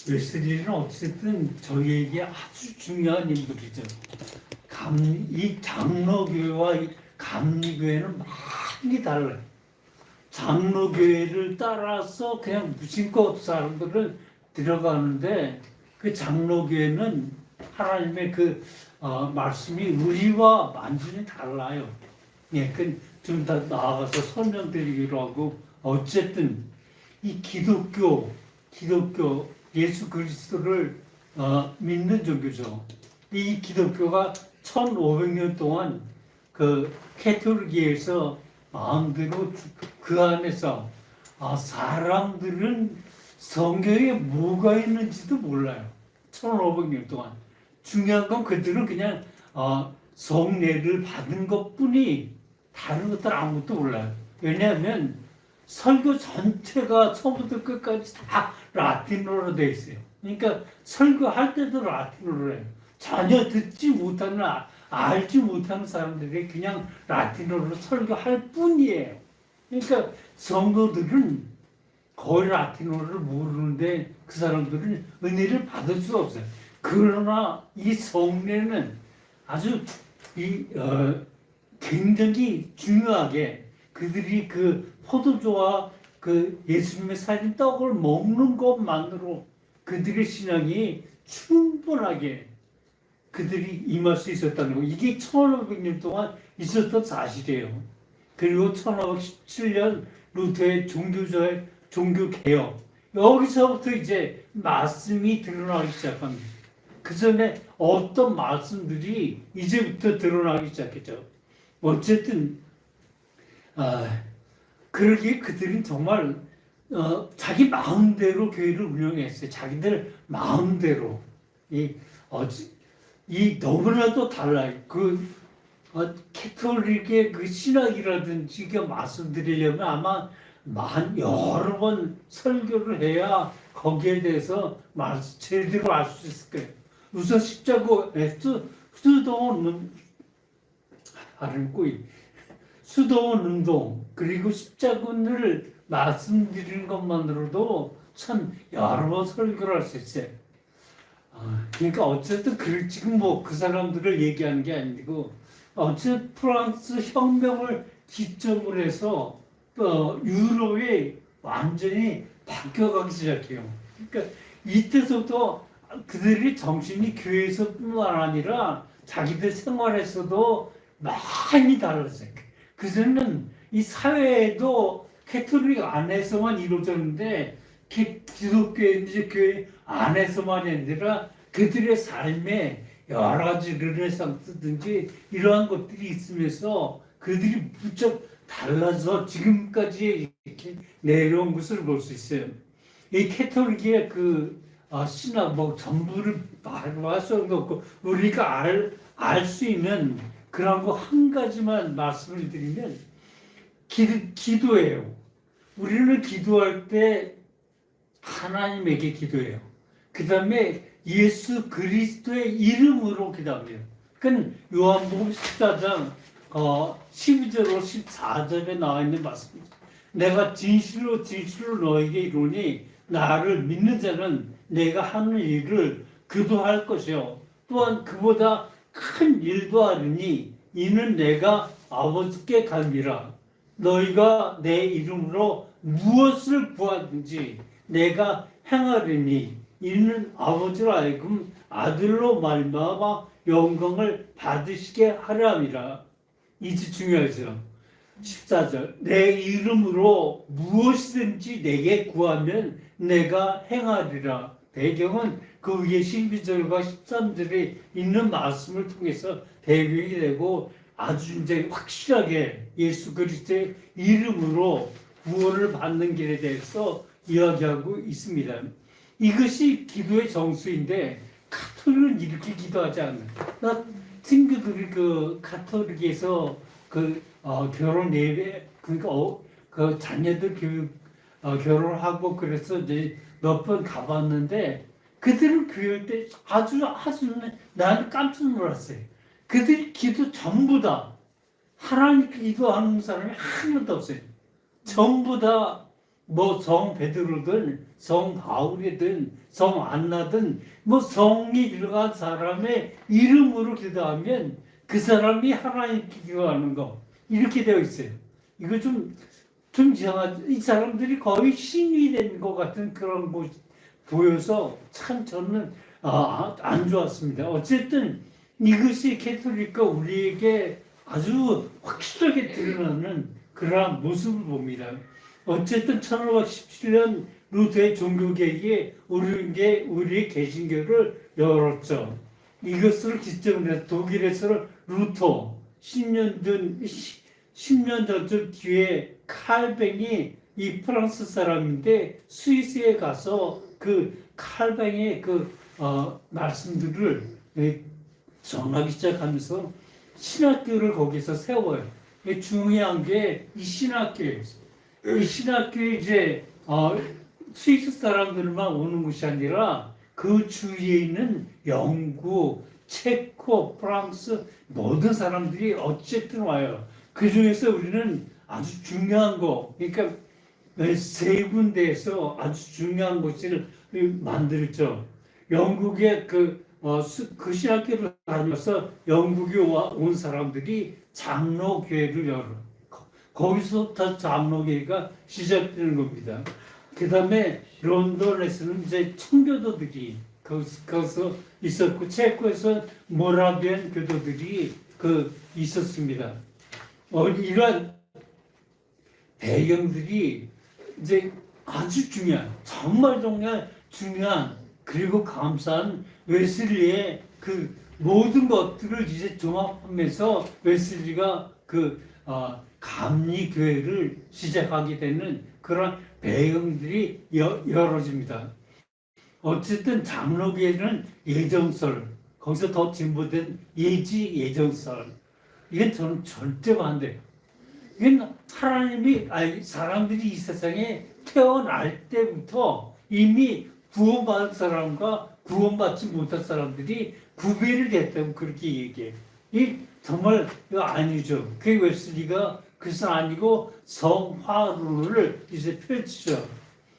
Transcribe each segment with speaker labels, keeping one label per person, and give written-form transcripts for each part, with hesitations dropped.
Speaker 1: 웨슬리는 어쨌든 저희에게 아주 중요한 인물이죠. 이 장로교회와 이 감리교회는 많이 달라요. 장로교회를 따라서 그냥 무심코 사람들은 들어가는데 그 장로교회는 하나님의 그 말씀이 우리와 완전히 달라요. 예, 좀 더 나아가서 설명드리기로 하고 어쨌든 이 기독교 예수 그리스도를 믿는 종교죠. 이 기독교가 1500년 동안 그 캐톨릭에서 마음대로 그 안에서 사람들은 성경에 뭐가 있는지도 몰라요. 1500년 동안. 중요한 건 그들은 그냥 성례를 받은 것뿐이 다른 것들 아무것도 몰라요. 왜냐하면 설교 전체가 처음부터 끝까지 다 라틴어로 되어 있어요. 그러니까 설교할 때도 라틴어로 해요. 전혀 듣지 못하는 알지 못하는 사람들이 그냥 라틴어로 설교할 뿐이에요. 그러니까 성도들은 거의 라틴어를 모르는데 그 사람들은 은혜를 받을 수가 없어요. 그러나 이 성례는 아주 굉장히 중요하게 그들이 그 포도주와 그 예수님의 살인 떡을 먹는 것만으로 그들의 신앙이 충분하게 그들이 임할 수 있었다는 거. 이게 1500년 동안 있었던 사실이에요. 그리고 1517년 루터의 종교개혁. 여기서부터 이제 말씀이 드러나기 시작합니다. 그 전에 어떤 말씀들이 이제부터 드러나기 시작했죠. 어쨌든 그러기에 그들은 정말 자기 마음대로 교회를 운영했어요. 자기들 마음대로. 이 너무나도 달라요. 캐톨릭의 그 신학이라든지 그 말씀드리려면 아마 여러 번 설교를 해야 거기에 대해서 제대로 알 수 있을 거예요. 우선 십자가의 수도원 운동 그리고 십자군을 말씀드리는 것만으로도 참 여러 번 설교를 할 수 있어요. 그러니까 어쨌든 지금 그 사람들을 얘기하는 게 아니고 어쨌든 프랑스 혁명을 기점으로 해서 유럽이 완전히 바뀌어가기 시작해요. 그러니까 이때서부터 그들이 정신이 교회에서뿐만 아니라 자기들 생활에서도 많이 달랐어요. 그전에는 이 사회도 캐톨릭 안에서만 이루어졌는데 기독교의 교회 안에서만이 아니라 그들의 삶에 여러 가지 르네상스든지 이러한 것들이 있으면서 그들이 무척 달라서 지금까지 이렇게 내려온 것을 볼 수 있어요. 이 캐톨릭의 신학 전부를 말할 수는 없고 우리가 알 수 있는 그런 거 한 가지만 말씀을 드리면 기도예요. 우리는 기도할 때 하나님에게 기도해요. 그 다음에 예수 그리스도의 이름으로 기도합니다. 그러니까 요한복음 14장 12절로 14절에 나와 있는 말씀입니다. 내가 진실로 너에게 이르노니 나를 믿는 자는 내가 하는 일을 그도 할 것이요 또한 그보다 큰 일도 하리니 이는 내가 아버지께 감이라. 너희가 내 이름으로 무엇을 구하든지 내가 행하리니 이는 아버지로 하여금 아들로 말미암아 영광을 받으시게 하려 함이라. 이제 중요하죠. 14절 내 이름으로 무엇이든지 내게 구하면 내가 행하리라. 배경은 그 위에 12절과 13절에 있는 말씀을 통해서 배경이 되고 아주 이제 확실하게 예수 그리스도의 이름으로 구원을 받는 길에 대해서 이야기하고 있습니다. 이것이 기도의 정수인데 가톨릭은 이렇게 기도하지 않아요. 나 친구들이 가톨릭에서 결혼 예배 그러니까 자녀들 교육 결혼하고 그래서 이제 몇 번 가봤는데 그들은 교회 때 아주 나는 깜짝 놀랐어요. 그들이 기도 전부 다 하나님께 기도하는 사람이 한 명도 없어요. 전부 다 뭐 성 베드로든 성 바울이든 성 안나든 뭐 성이 들어간 사람의 이름으로 기도하면 그 사람이 하나님께 기도하는 거 이렇게 되어 있어요. 이거 좀 이상하죠. 이 사람들이 거의 신이 된 것 같은 그런 거 보여서 참 저는 안 좋았습니다. 어쨌든 이것이 캐톨릭과 우리에게 아주 확실하게 드러나는 그러한 모습을 봅니다. 어쨌든 1517년 루터의 종교개혁이 우리의 개신교를 열었죠. 이것을 기점으로 해서 독일에서 루터 10년 전쯤 뒤에 칼뱅이 이 프랑스 사람인데 스위스에 가서 그 칼뱅의 말씀들을 전하기 시작하면서 신학교를 거기서 세워요. 중요한 게 이 신학교예요. 이 신학교에 이제 스위스 사람들만 오는 것이 아니라 그 주위에 있는 영국, 체코, 프랑스 모든 사람들이 어쨌든 와요. 그 중에서 우리는 아주 중요한 거, 그러니까 세 군데에서 아주 중요한 곳을 만들었죠. 영국의 그 신학교를 다녀서 영국에 온 사람들이 장로교회를 열어요. 거기서부터 장로교회가 시작되는 겁니다. 그 다음에 런던에서는 이제 청교도들이 거기서 있었고, 체코에서 모라비안 교도들이 있었습니다. 이런 배경들이 이제 아주 정말 중요한, 그리고 감사한 웨슬리의 그 모든 것들을 이제 종합하면서 웨슬리가 감리교회를 시작하게 되는 그런 배경들이 열어집니다. 어쨌든 장로교회는 예정설, 거기서 더 진보된 예정설, 이건 저는 절대 반대예요. 이건 사람들이 이 세상에 태어날 때부터 이미 구원받은 사람과 구원받지 못한 사람들이 구별이 됐다고 그렇게 얘기해요. 정말 이거 아니죠. 그 웨슬리가 그것은 아니고 성화론을 이제 펼치죠.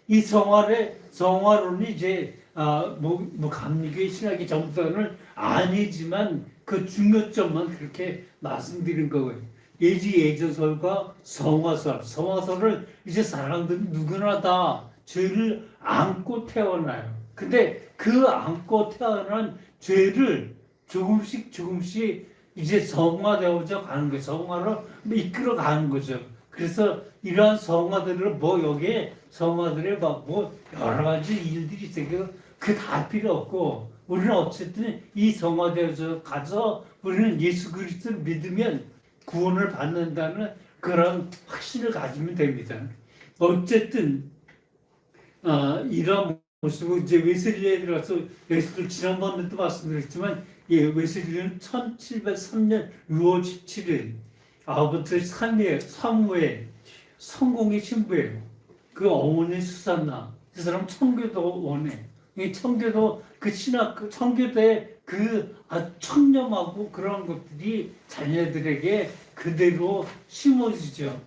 Speaker 1: 이 성화론이 이제 감리교의 신학의 전부는 아니지만 그 중요점만 그렇게 말씀드린 거예요. 예정설과 성화설을 이제 사람들은 누구나 다 죄를 안고 태어나요. 근데 그 안고 태어난 죄를 조금씩 이제 성화되어져 가는 거예요. 성화로 이끌어 가는 거죠. 그래서 이러한 성화들을 여기에 성화들의 여러 가지 일들이 있어요. 그 다 필요 없고, 우리는 어쨌든 이 성화되어져 가서 우리는 예수 그리스도를 믿으면 구원을 받는다는 그런 확신을 가지면 됩니다. 어쨌든 이런 모습으로 이제 웨슬리에 들어서 웨슬리 지난번에도 말씀드렸지만 웨슬리는 1703년 6월 17일 아버트 사무엘 성공의 신부예요. 그 어머니 수산나, 그 사람 청교도원에 청교도 청교도의 청렴하고 그런 것들이 자녀들에게 그대로 심어지죠.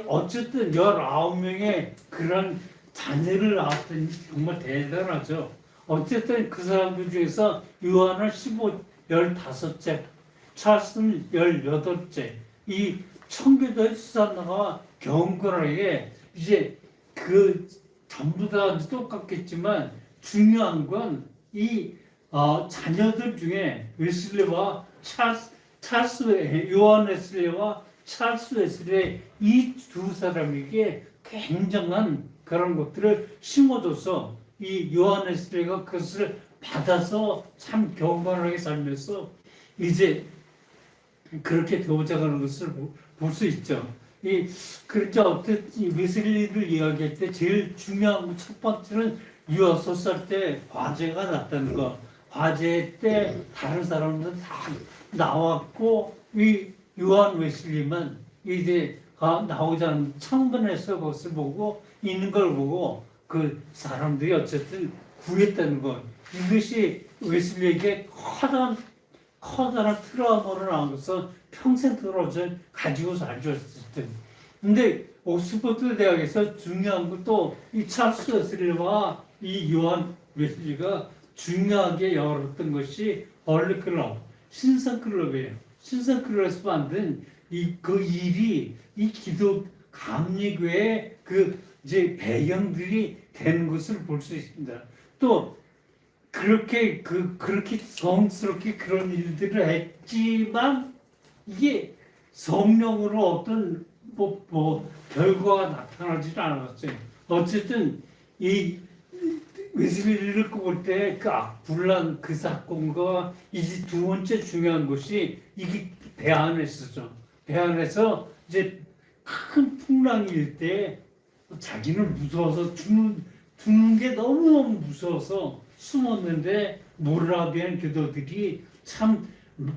Speaker 1: 어쨌든 19명의 그런 자녀를 낳았더니 정말 대단하죠. 어쨌든 그 사람들 중에서 요한은 15째, 찰스는 18째, 이 청교도의 수산나가 경건하게 이제 전부 다 똑같겠지만 중요한 건 자녀들 중에 웨슬리와 요한 웨슬리와 찰스 웨슬리 이 두 사람에게 굉장한 그런 것들을 심어줘서 이 요한 웨슬리가 그것을 받아서 참 경건하게 살면서 이제 그렇게 되어져가는 것을 볼 수 있죠. 그렇죠. 어쨌든 웨슬리를 이야기할 때 제일 중요한 첫 번째는 16살 때 화재가 났다는 거. 화재 때 다른 사람들 다 나왔고 이 요한 웨슬리만 이제 나오지 않은 창문에서 그것을 보고 있는 걸 보고 그 사람들이 어쨌든 구했다는 것. 이것이 웨슬리에게 커다란 트라우마로 나와서 평생 가지고 살았을 때. 근데 옥스퍼드 대학에서 중요한 것도 이 찰스 웨슬리와 이 요한 웨슬리가 중요하게 열었던 것이 헐리클럽, 신성클럽이에요. 신성클럽에서 만든 그 일이 이 기독 감리교의 그 이제 배경들이 되는 것을 볼 수 있습니다. 또 그렇게 성스럽게 그런 일들을 했지만 이게 성령으로 어떤 결과가 나타나지 않았어요. 어쨌든 이 웨슬리를 꼽을 때 그 악불난 그 사건과 이제 두 번째 중요한 것이 이게 배 안에서죠. 배 안에서 이제 큰 풍랑이 일 때 자기는 무서워서 죽는 게 너무너무 무서워서 숨었는데 모라비안 교도들이 참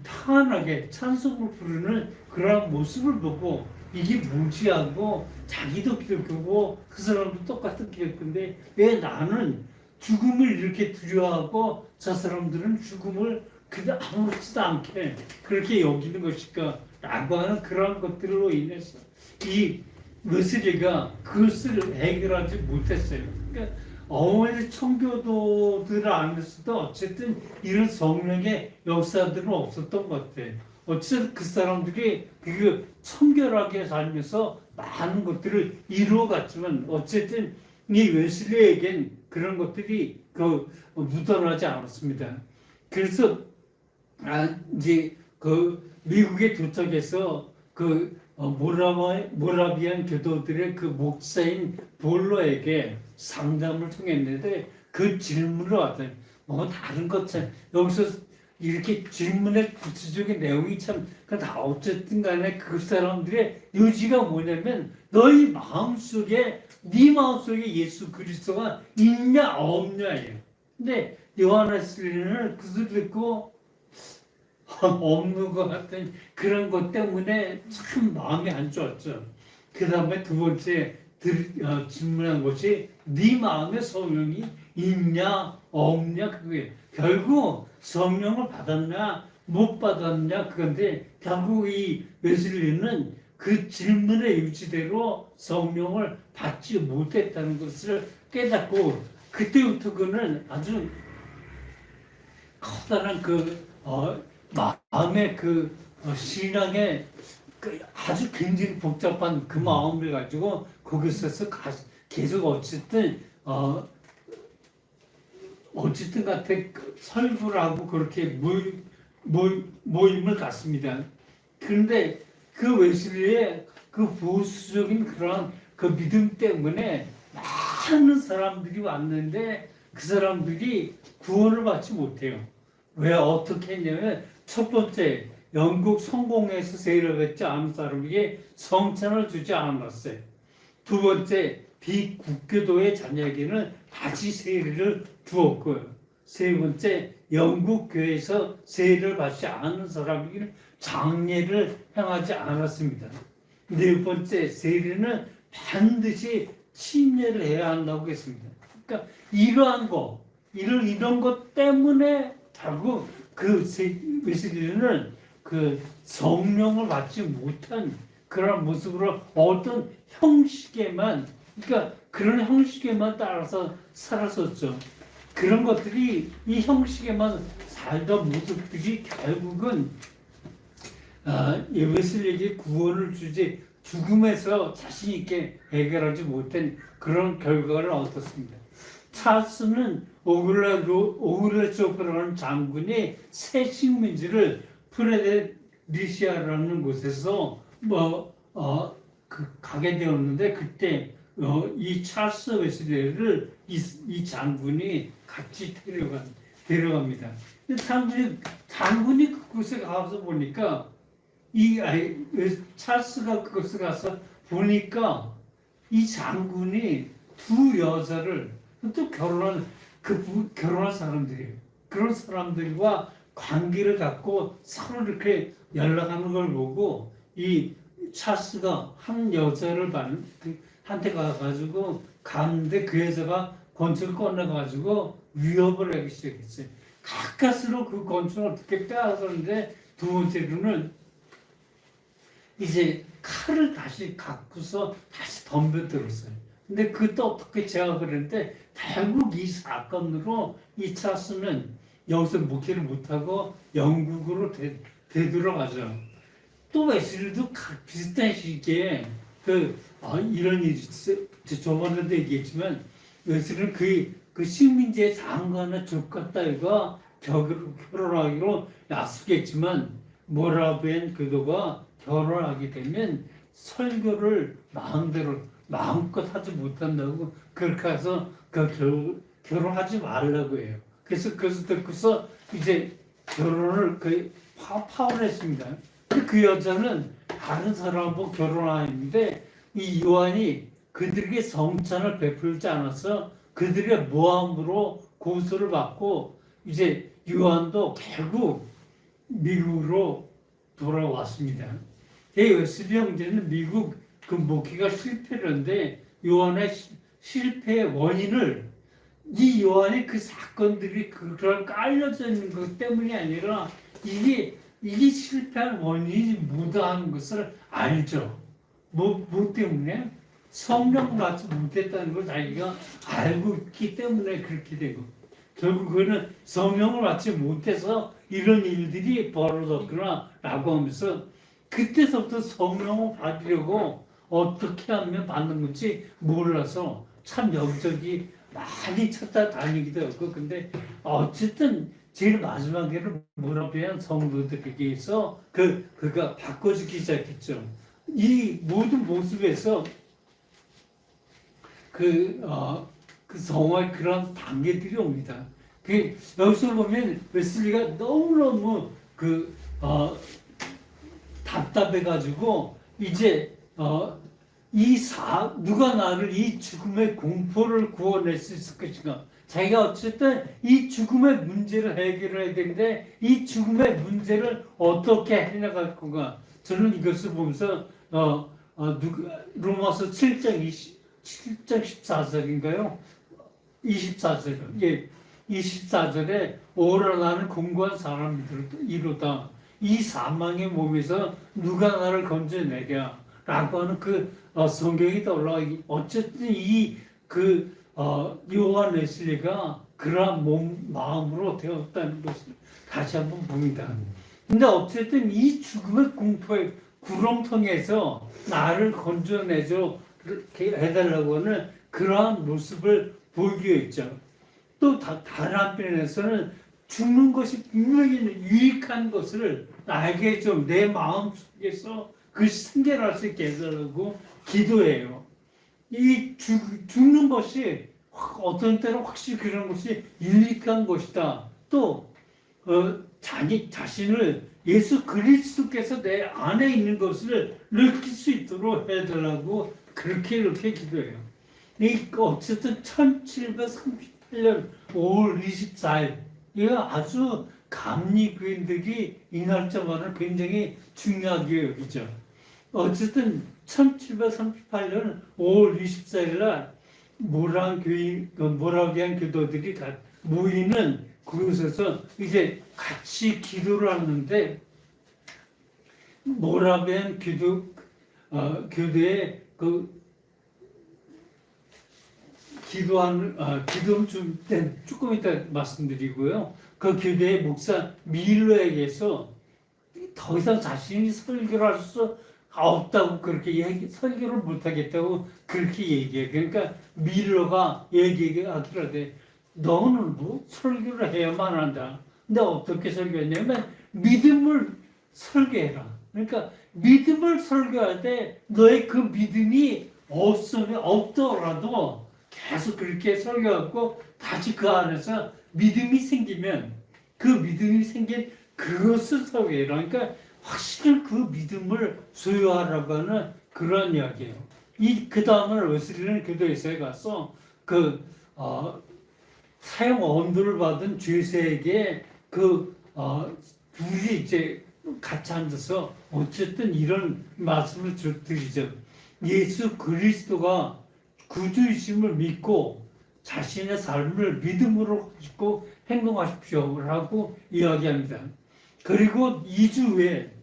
Speaker 1: 편하게 찬송을 부르는 그런 모습을 보고 이게 뭐지 하고 자기도 기독교고 그 사람도 똑같은 기독교인데 왜 나는 죽음을 이렇게 두려워하고 저 사람들은 죽음을 그냥 아무렇지도 않게 그렇게 여기는 것일까 라고 하는 그런 것들로 인해서 이 웨슬리가 그것을 해결하지 못했어요. 그러니까 어머니 청교도들 안에서도 어쨌든 이런 성령의 역사들은 없었던 것 같아요. 어쨌든 그 사람들이 그 청결하게 살면서 많은 것들을 이루어갔지만 어쨌든 이 웨슬리에겐 그런 것들이 묻어나지 않았습니다. 그래서 이제 그 미국에 도착해서 모라비안 교도들의 그 목사인 볼로에게 상담을 통했는데 그 질문을 왔더니 뭐 다른 것처럼 여기서 이렇게 질문의 구체적인 내용이 참 다 어쨌든 간에 그 사람들의 요지가 뭐냐면 너희 마음속에 네 마음속에 예수 그리스도가 있냐 없냐예요. 근데 요한웨슬리는 그것을 듣고 없는 것 같은 그런 것 때문에 참 마음이 안 좋았죠. 그 다음에 두 번째 질문한 것이 네 마음에 성령이 있냐 없냐 그게 결국 성령을 받았냐 못 받았냐 그건데 결국 이 웨슬리는 그 질문의 유지대로 성령을 받지 못했다는 것을 깨닫고 그때부터 그는 아주 커다란 마음의 신앙의 아주 굉장히 복잡한 그 마음을 가지고 거기서 계속 어쨌든 같은 설교를 하고 그렇게 모임을 갖습니다. 그런데 그 웨슬리의 그 보수적인 그런 그 믿음 때문에 많은 사람들이 왔는데 그 사람들이 구원을 받지 못해요. 왜 어떻게 했냐면 첫 번째 영국 성공에서 세례를 받지 않은 사람에게 성찬을 주지 않았어요. 두 번째 비국교도의 자녀에게는 다시 세례를 주었고요. 세 번째 영국 교회에서 세례를 받지 않은 사람에게는 장례를 행하지 않았습니다. 네 번째 세례는 반드시 침례를 해야 한다고 했습니다. 그러니까 이러한 이런 것 때문에 결국 웨슬리는 그 성령을 받지 못한 그런 모습으로 어떤 형식에만 그러니까 그런 형식에만 따라서 살았었죠. 그런 것들이 이 형식에만 살던 모습들이 결국은 웨슬리에게 구원을 주지 죽음에서 자신 있게 해결하지 못한 그런 결과를 얻었습니다. 찰스는 오글레초프라는 장군이 새 식민지를 프레데리시아라는 곳에서 가게 되었는데 그때 이 찰스 웨슬리를 이 장군이 같이 데려갑니다. 장군이 그곳에 가서 보니까 찰스가 그곳에 가서 보니까 이 장군이 두 여자를 또 결혼한 사람들이에요. 그런 사람들과 관계를 갖고 서로 이렇게 연락하는 걸 보고 이 찰스가 한 여자를 한테 가가지고 갔는데 그 여자가 권총을 꺼내가지고 위협을 하기 시작했어요. 가까스로 그 권총을 어떻게 빼앗았는데 두 번째로는 이제 칼을 다시 갖고서 다시 덤벼들었어요. 근데 그때 어떻게 제가 그랬는데 결국 이 사건으로 이 찰스는 여기서 목회를 못하고 영국으로 되돌아가죠. 또 웨슬리도 비슷한 시기에 이런 일이 저번에도 얘기했지만 웨슬리는 그 식민지의 장관의 조카딸과 결혼하기로 약속했지만 모라비안 교도가 결혼하게 되면 설교를 마음껏 하지 못한다고 그렇게 해서 결혼하지 말라고 해요. 그래서 듣고서 이제 결혼을 파혼했습니다. 그 여자는 다른 사람하고 결혼하는데 이 요한이 그들에게 성찬을 베풀지 않아서 그들의 모함으로 고소를 받고 이제 요한도 결국 미국으로 돌아왔습니다. 웨슬리 형제는 미국 그 목회가 실패했는데 요한의 실패의 원인을 이 요한의 그 사건들이 그런 깔려져 있는 것 때문이 아니라 이게 실패한 원인이 뭐다는 것을 알죠. 뭐 때문에? 성령 받지 못했다는 걸 자기가 알고 있기 때문에 그렇게 되고 결국 그는 성령을 받지 못해서 이런 일들이 벌어졌구나 라고 하면서 그때서부터 성령을 받으려고 어떻게 하면 받는 건지 몰라서 참 여기저기 많이 찾아다니기도 했고 근데 어쨌든 제일 마지막에는 모라비안 성도들에게서 그가 바꿔주기 시작했죠. 이 모든 모습에서 그 성화의 그런 단계들이 옵니다. 여기서 보면 웨슬리가 너무너무 답답해가지고 이제 누가 나를 이 죽음의 공포를 구원할 수 있을 것인가? 자기가 어쨌든 이 죽음의 문제를 해결해야 되는데 이 죽음의 문제를 어떻게 해나갈 건가? 저는 이것을 보면서 로마서 7장 14절인가요? 24절. 예. 24절에 오라 나는 공고한 사람이로다. 이 사망의 몸에서 누가 나를 건져내랴 라고 하는 성경이 떠올라가 어쨌든 요한 웨슬리가 그러한 마음으로 되었다는 것을 다시 한번 봅니다. 근데 어쨌든 이 죽음의 공포의 구렁텅이에서 나를 건져내줘 해달라고 하는 그러한 모습을 보이게 했죠. 또 다른 한편에서는 죽는 것이 분명히 유익한 것을 나에게 좀 내 마음속에서 생겨날 수 있게 해달라고 기도해요. 이 죽는 것이 어떤 때는 확실히 그런 것이 유익한 것이다. 또 자기 자신을 예수 그리스도께서 내 안에 있는 것을 느낄 수 있도록 해달라고 그렇게 기도해요. 어쨌든 1738년 5월 24일 이거 아주 감리교인들이 이 날짜만을 굉장히 중요하게 여기죠. 어쨌든 1738년 5월 24일 날 모라비안 교도들이 모이는 그곳에서 이제 같이 기도를 하는데 모라비안 교도의 기도는 조금 이따 말씀드리고요. 그 교대의 목사 밀러에게서 더 이상 자신이 설교를 할 수 없다고 그렇게 설교를 못하겠다고 그렇게 얘기해. 그러니까 밀러가 얘기하기로 돼. 너는 뭐 설교를 해야만 한다. 근데 어떻게 설교했냐면 믿음을 설교해라. 그러니까 믿음을 설교할 때 너의 그 믿음이 없더라도 계속 그렇게 설교하고 다시 그 안에서 믿음이 생기면 그 믿음이 생긴 그것을 설교해라. 그러니까 확실히 그 믿음을 소유하라고 하는 그런 이야기예요. 그 다음을 웨슬리는 교도에서 가서 사형 언도를 받은 죄수에게 둘이 이제 같이 앉아서 어쨌든 이런 말씀을 드리죠. 예수 그리스도가 구주이심을 믿고 자신의 삶을 믿음으로 가지고 행동하십시오라고 이야기합니다. 그리고 2주 후에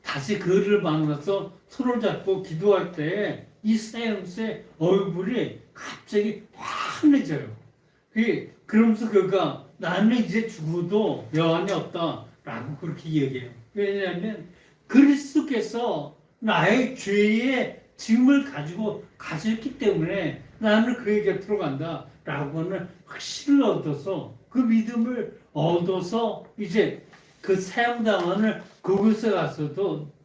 Speaker 1: 다시 그를 만나서 손을 잡고 기도할 때 이 세움스의 얼굴이 갑자기 환해져요. 그러면서 그가 나는 이제 죽어도 여한이 없다라고 그렇게 얘기해요. 왜냐하면 그리스도께서 나의 죄의 짐을 가지고 가셨기 때문에 나는 그의 곁으로 간다라고 하는 확신을 얻어서 그 믿음을 얻어서 이제 그 사형당하는 그곳에 가서도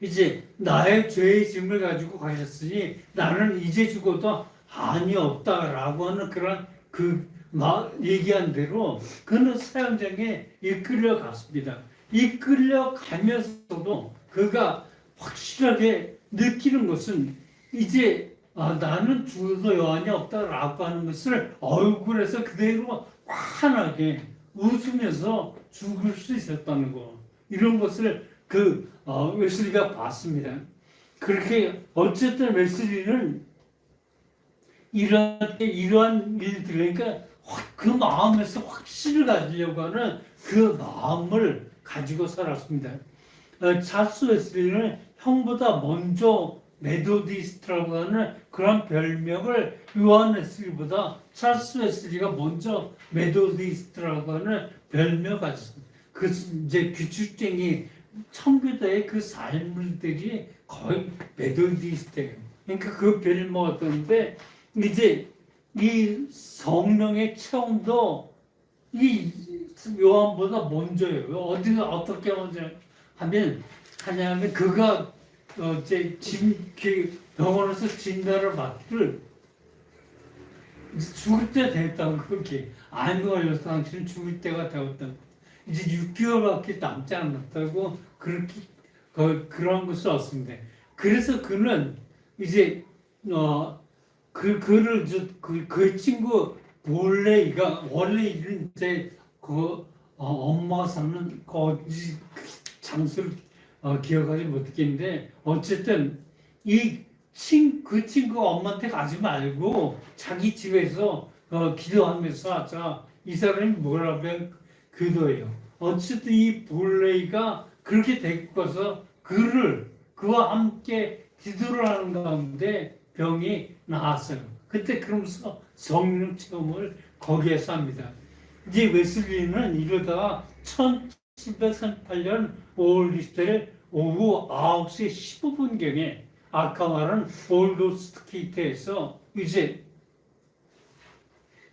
Speaker 1: 이제 나의 죄의 짐을 가지고 가셨으니 나는 이제 죽어도 한이 없다라고 하는 그런 얘기한 대로 그는 사형장에 이끌려 갔습니다. 이끌려 가면서도 그가 확실하게 느끼는 것은 이제 나는 죽어도 여한이 없다라고 하는 것을 얼굴에서 그대로 환하게 웃으면서 죽을 수 있었다는 거. 이런 것을 웨슬리가 봤습니다. 그렇게 어쨌든 웨슬리는 이러한 일들, 그러니까 그 마음에서 확신을 가지려고 하는 그 마음을 가지고 살았습니다. 찰스 웨슬리는 형보다 먼저 메도디스트라고 하는 그런 별명을 요한 웨슬리보다 찰스 웨슬리가 먼저 메도디스트라고 하는 별명을 가졌습니다. 그 이제 규칙쟁이 청교도의 그 삶들이 거의 메도디스트예요. 그러니까 그 별명을 얻었는데 이제 이 성령의 체험도 이 요한보다 먼저예요. 어떻게 먼저 하냐면 그가 이제 병원에서 진단을 받기를 죽을 때 됐다고 그렇게 암이 걸려서 당신은 죽을 때가 되었다고. 이제 6개월밖에 남지 않았다고 그렇게 그런 것을 얻습니다. 그래서 그는 이제 그 친구 원래 이제 엄마가 사는 어디 장소를 기억하지 못했겠는데 어쨌든 그 친구가 엄마한테 가지 말고 자기 집에서 기도하면서 하자. 이 사람이 뭐라면 그거예요. 어쨌든 이 볼레이가 그렇게 데리고서 그와 함께 기도를 하는 가운데 병이 나았어요. 그때 그러면서 성령 체험을 거기에서 합니다. 이제 웨슬리는 이러다가 1738년 5월 20일 오후 9시 15분경에 아까 말한 올도스트케이트에서 이제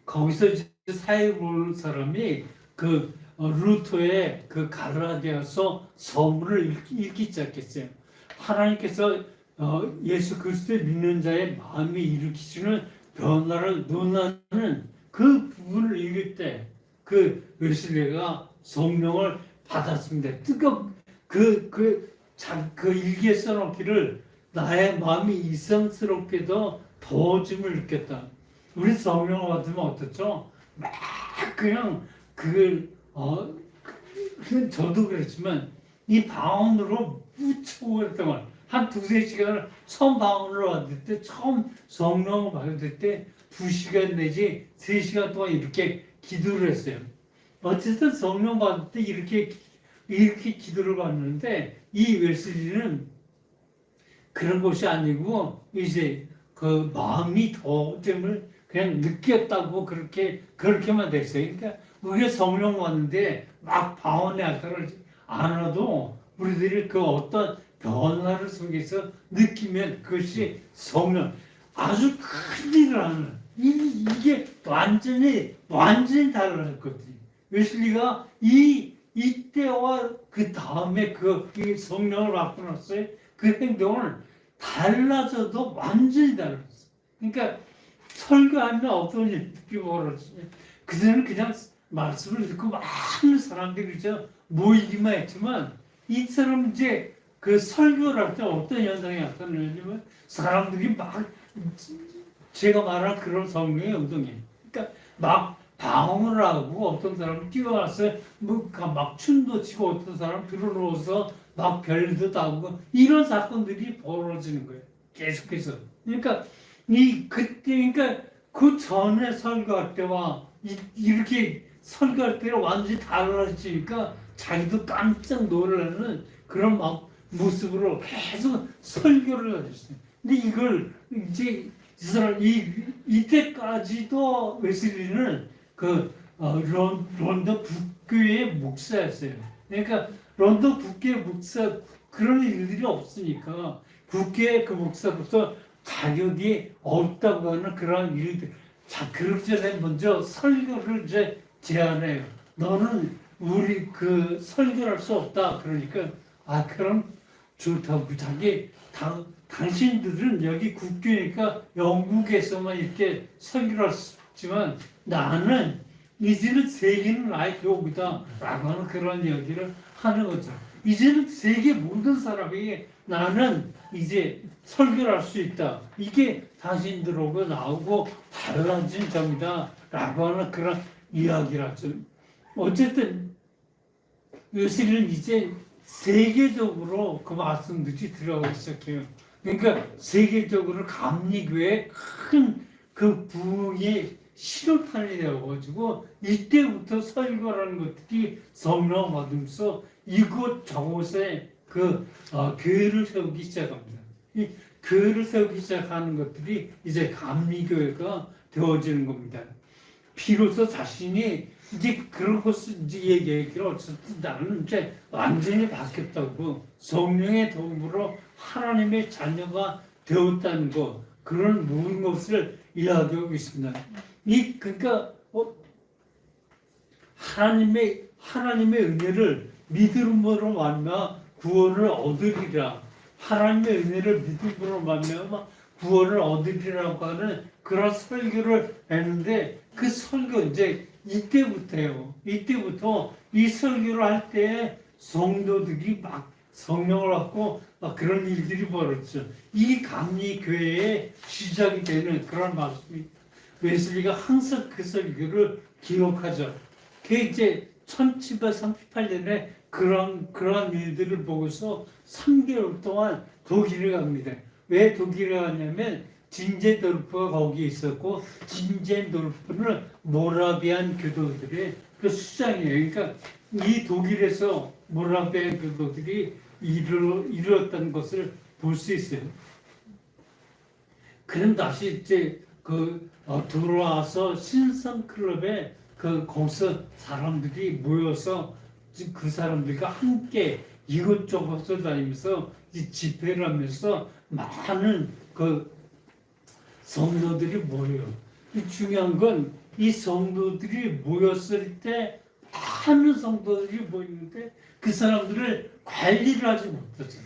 Speaker 1: 거기서 사회 보는 사람이 루터의 갈라디아서 서문을 읽기 시작했어요. 하나님께서 예수 그리스도를 믿는 자의 마음이 일으키시는 변화를 논하는 그 부분을 읽을 때 그 웨슬리가 성령을 받았습니다. 그 일기에 써놓기를 나의 마음이 이상스럽게도 더워짐을 느꼈다. 우리 성령을 받으면 어떻죠? 막 그냥 저도 그랬지만 이 방언으로 무척 오랫동안 한 두세 시간을 처음 방언을 받을 때 처음 성령을 받을 때 2시간 내지 3시간 동안 이렇게 기도를 했어요. 어쨌든 성령 받을 때 이렇게 기도를 받는데 이 웨슬리는 그런 것이 아니고 이제 그 마음이 더됨을 그냥 느꼈다고 그렇게만 됐어요. 그러니까 우리가 성령 받는데 막 방언에 따르지 않아도 우리들이 그 어떤 변화를 속에서 느끼면 그것이 성령 아주 큰 일을 하는 이게 완전히 달라졌거든요. 웨슬리가 이때와 그 다음에 이 성령을 받고 났어요. 그 행동을 달라져도 완전히 달라졌어요. 그러니까 설교하면 어떤 일이 벌어지냐. 그전에는 그냥 말씀을 듣고 많은 사람들이 모이기만 했지만 이 사람 이제 그 설교를 할 때 어떤 현상이 나타나냐면 사람들이 막 제가 말한 그런 성령의 운동이에요. 그러니까 막 방언을 하고 어떤 사람은 뛰어와서 막 춤도 추고 어떤 사람 들어놓아서 막 별도 따고 이런 사건들이 벌어지는 거예요. 계속해서. 그러니까 그러니까 그 전에 설교할 때와 이렇게 설교할 때랑 완전히 달라지니까 자기도 깜짝 놀라는 그런 막 모습으로 계속 설교를 하셨어요. 근데 이걸 이제 이 사람 이때까지도 웨슬리는 런던 북교의 목사였어요. 그러니까 런던 북교의 목사 그런 일들이 없으니까 국교의 그 목사로서 자격이 없다고 하는 그런 일들. 자, 그렇기 전에 먼저 설교를 이제 제안해요. 너는 우리 그 설교할 수 없다. 그러니까 그럼 좋다고 당신들은 여기 국교니까 영국에서만 이렇게 설교를 했지만 나는 이제는 세계는 나의 교구다 라고 하는 그런 얘기를 하는 거죠. 이제는 세계 모든 사람에게 나는 이제 설교를 할 수 있다. 이게 당신들하고 나오고 달라진 점이다 라고 하는 그런 이야기라죠. 어쨌든 요새는 이제 세계적으로 그 말씀들이 들어가기 시작해요. 그러니까 세계적으로 감리교회 큰 그 부흥의 신호탄이 되어가지고 이때부터 설교라는 것들이 성령 받으면서 이곳 저곳에 교회를 세우기 시작합니다. 이 교회를 세우기 시작하는 것들이 이제 감리교회가 되어지는 겁니다. 비로소 자신이 이제 그런 것을 이제 얘기하기로 어쨌든 나는 이제 완전히 바뀌었다고 성령의 도움으로 하나님의 자녀가 되었다는 것 그런 모든 것을 이야기하고 있습니다. 그러니까 하나님의 은혜를 믿음으로 만나 구원을 얻으리라. 하나님의 은혜를 믿음으로 만나 구원을 얻으리라고 하는 그런 설교를 했는데 그 설교 이제 이때부터예요. 이때부터 이 설교를 할 때 성도들이 막 성령을 받고 막 그런 일들이 벌어졌죠. 이 감리교회의 시작이 되는 그런 말씀이 웨슬리가 항상 그 설교를 기록하죠. 그게 이제 1738년에 그런 일들을 보고서 3개월 동안 독일에 갑니다. 왜 독일에 갔냐면 진제도르프가 거기 있었고 진제도르프는 모라비안 교도들의 그 수장이에요. 그러니까 이 독일에서 모라비안 교도들이 이루었던 것을 볼 수 있어요. 그럼 다시 이제 들어와서 신선 클럽에 거기서 사람들이 모여서 그 사람들과 함께 이것저것을 다니면서 집회를 하면서 많은 성도들이 모여요. 중요한 건 이 성도들이 모였을 때 많은 성도들이 모이는데 그 사람들을 관리를 하지 못하죠.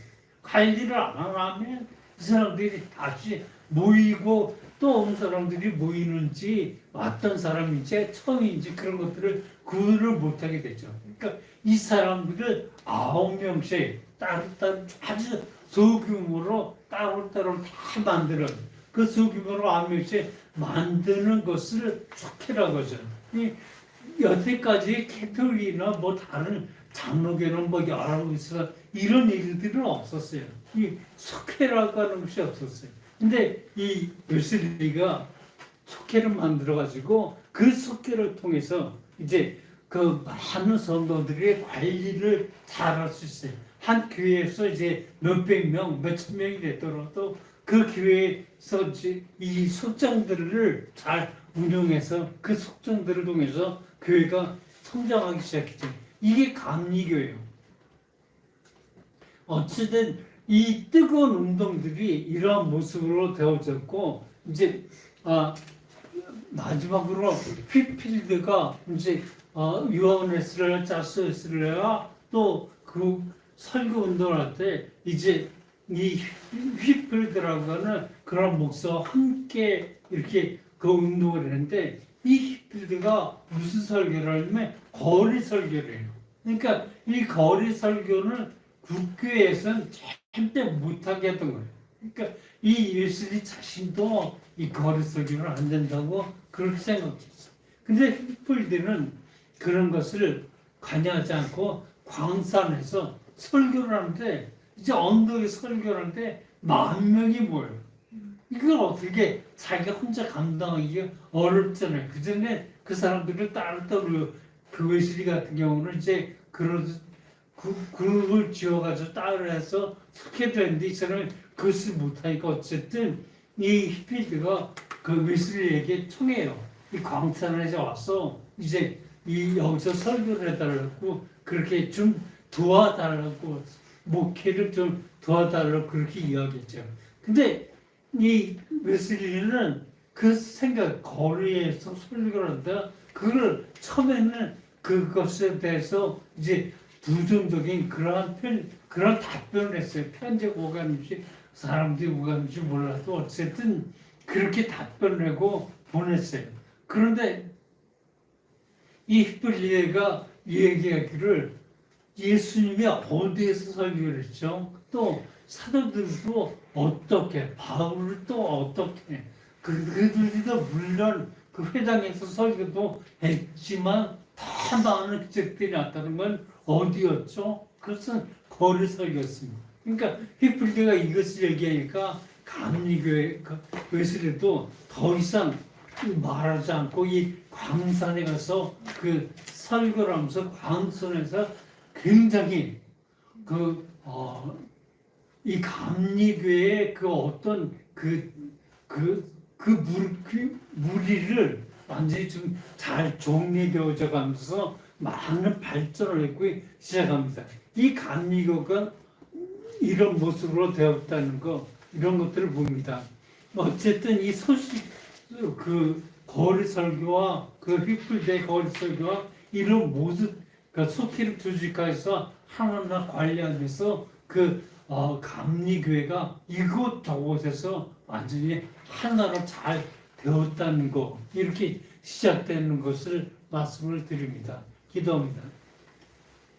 Speaker 1: 관리를 안 하면 그 사람들이 다시 모이고 또 어느 사람들이 모이는지 어떤 사람인지 처음인지 그런 것들을 구분을 못하게 되죠. 그러니까 이 사람들을 9명씩 따로따로 아주 소규모로 따로따로 다 만드는 그 소규모로 9명씩 만드는 것을 속회라고 하죠. 여태까지 캐톨릭이나 뭐 다른 장로교는 뭐 여러 곳에서 이런 일들은 없었어요. 이 속회라고 하는 것이 없었어요. 근데 이 웨슬리가 속회를 만들어가지고 그 속회를 통해서 이제 그 많은 성도들의 관리를 잘할 수 있어요. 한 교회에서 이제 몇백 명, 몇천 명이 되더라도 그 교회에서 이제 이 속장들을 잘 운영해서 그 속장들을 통해서 교회가 성장하기 시작했죠. 이게 감리교예요. 어쨌든 이 뜨거운 운동들이 이러한 모습으로 되어졌고 이제 마지막으로 휘필드가 이제 요한 웨슬레와 차스 웨슬레와 또 그 설교 운동을 할 때 이제 이 휘필드라고 하는 그런 목사와 함께 이렇게 그 운동을 했는데 이 휘필드가 무슨 설교를 하냐면 거리 설교를 해요. 그러니까 이 거리 설교는 국교에서는 절대 못하게 했던 거예요. 그러니까 이 웨슬리 자신도 이 거리 설교를 안 된다고 그렇게 생각했어. 근데 휘필드는 그런 것을 관여하지 않고 광산에서 설교를 하는데 이제 언덕에 설교를 하는데 10,000명이 모여요. 이걸 어떻게 자기가 혼자 감당하기가 어렵잖아요. 그 전에 그 사람들을 따로 그 웨슬리 같은 경우는 이제 그룹을 지어가지고 따로 해서 속해도 했는데 이 사람이 그것을 못하니까 어쨌든 이 히필드가 그 웨슬리에게 청해요. 이 광산에서 와서 이제 이 여기서 설교를 해달라고 그렇게 좀 도와달라고 목회를 좀 도와달라고 그렇게 이야기했죠. 근데 이 웨슬리는 그 생각 거리에서 설교를 한다. 그걸 처음에는 그것에 대해서 이제 부정적인 그런 답변을 했어요. 편지가 뭐가 있는지 사람들이 뭐가 있는지 몰라도 어쨌든 그렇게 답변을 하고 보냈어요. 그런데 이 히브리가 얘기하기를 예수님이 어디에서 설교를 했죠? 또 사도들도 어떻게, 바울을 또 어떻게, 그들도 물론 그 회당에서 설교도 했지만 더 많은 기적들이 나타난 건 어디였죠? 그것은 거리 설교였습니다. 그러니까 히브리가 이것을 얘기하니까 감리교회 웨슬리도 더 이상 말하지 않고 이 광산에 가서 그 설교를 하면서 광산에서 굉장히 이 감리교회의 그 어떤 무리를 완전히 좀 잘 정리되어져 가면서 많은 발전을 했고 시작합니다. 이 감리교가 이런 모습으로 되었다는 거, 이런 것들을 봅니다. 어쨌든 이 소식, 그 거리 설교와 그 휘플대 거리 설교와 이런 모습, 그 소키를 조직해서 하나하나 관리하면서 감리교회가 이곳 저곳에서 완전히 하나로 잘 되었다는 거, 이렇게 시작되는 것을 말씀을 드립니다. 기도합니다.